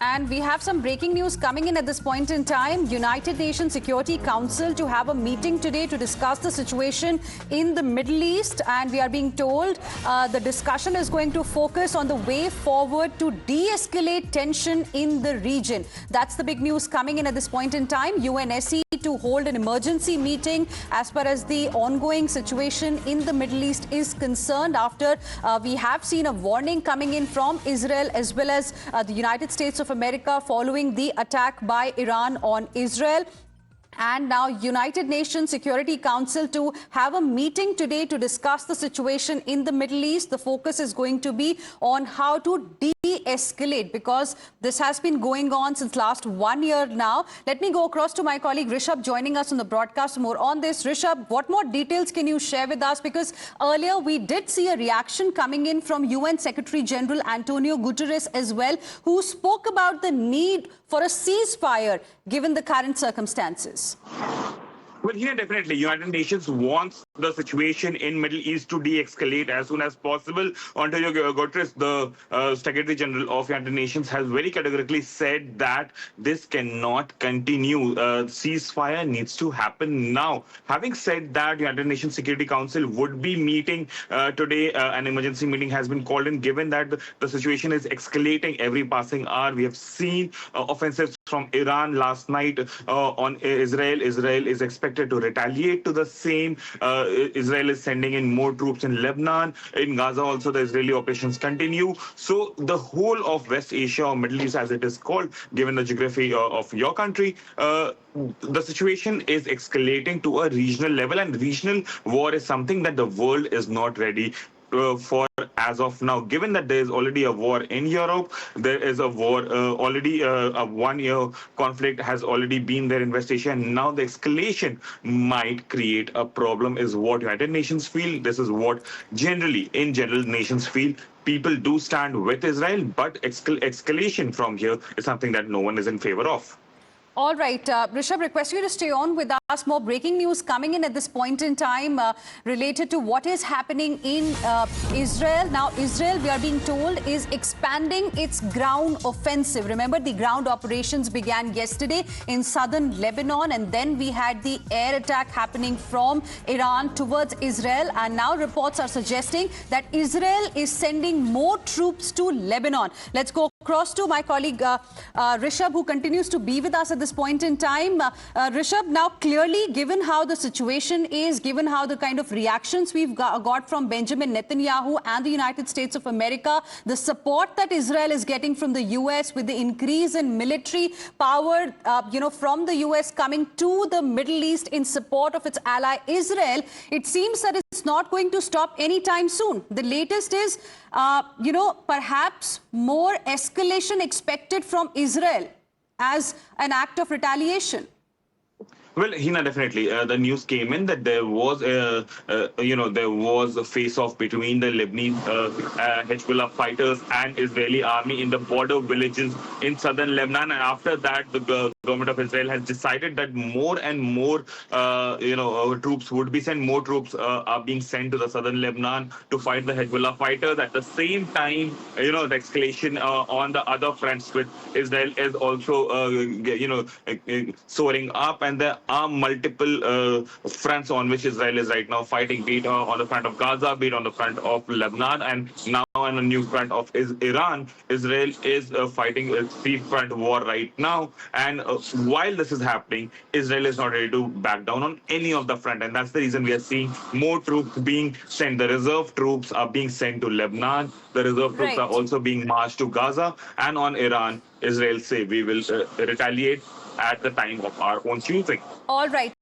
And we have some breaking news coming in at this point in time. United Nations Security Council to have a meeting today to discuss the situation in the Middle East. And we are being told the discussion is going to focus on the way forward to de-escalate tension in the region. That's the big news coming in at this point in time. UNSC to hold an emergency meeting as far as the ongoing situation in the Middle East is concerned, after we have seen a warning coming in from Israel as well as the United States of America following the attack by Iran on Israel. And now United Nations Security Council to have a meeting today to discuss the situation in the Middle East. The focus is going to be on how to de-escalate, because this has been going on since last 1 year now. Let me go across to my colleague Rishabh joining us on the broadcast more on this. Rishabh, what more details can you share with us? Because earlier we did see a reaction coming in from UN Secretary General Antonio Guterres as well, who spoke about the need for a ceasefire given the current circumstances. Well, here definitely United Nations wants the situation in Middle East to de-escalate as soon as possible. Antonio Guterres, the Secretary General of United Nations, has very categorically said that this cannot continue. Ceasefire needs to happen now. Having said that, United Nations Security Council would be meeting today. An emergency meeting has been called in, given that the situation is escalating every passing hour. We have seen offensives from Iran last night on Israel. Israel is expected to retaliate to the same. Israel is sending in more troops in Lebanon. In Gaza also, the Israeli operations continue. So the whole of West Asia, or Middle East as it is called, given the geography of your country, the situation is escalating to a regional level, and regional war is something that the world is not ready for as of now. Given that there is already a war in Europe, there is a war already, a 1 year conflict has already been there in West Asia, and now the escalation might create a problem, is what United Nations feel. This is what in general nations feel. People do stand with Israel, but escalation from here is something that no one is in favor of. All right, Rishabh, request you to stay on with us. More breaking news coming in at this point in time related to what is happening in Israel. Now, Israel, we are being told, is expanding its ground offensive. Remember, the ground operations began yesterday in southern Lebanon, and then we had the air attack happening from Iran towards Israel. And now reports are suggesting that Israel is sending more troops to Lebanon. Let's go across to my colleague Rishabh, who continues to be with us at this point in time. Rishabh, now clearly, given how the situation is, given how the kind of reactions we've got from Benjamin Netanyahu and the United States of America, the support that Israel is getting from the US with the increase in military power, from the US coming to the Middle East in support of its ally Israel, it seems that it's not going to stop anytime soon. The latest is, perhaps more escalation expected from Israel as an act of retaliation. Well, Hina, definitely. The news came in that there was a face-off between the Lebanese Hezbollah fighters and Israeli army in the border villages in southern Lebanon. And after that, the government of Israel has decided that more and more, troops would be sent. More troops are being sent to the southern Lebanon to fight the Hezbollah fighters. At the same time, the escalation on the other fronts with Israel is also, soaring up, and there are multiple fronts on which Israel is right now fighting, be it on the front of Gaza, be it on the front of Lebanon, and now on a new front of Iran. Israel is fighting a three-front war right now, and while this is happening, Israel is not ready to back down on any of the front, and that's the reason we are seeing more troops being sent. The reserve troops are being sent to Lebanon. The reserve troops are also being marched to Gaza, and on Iran, Israel say we will retaliate at the time of our own choosing. All right.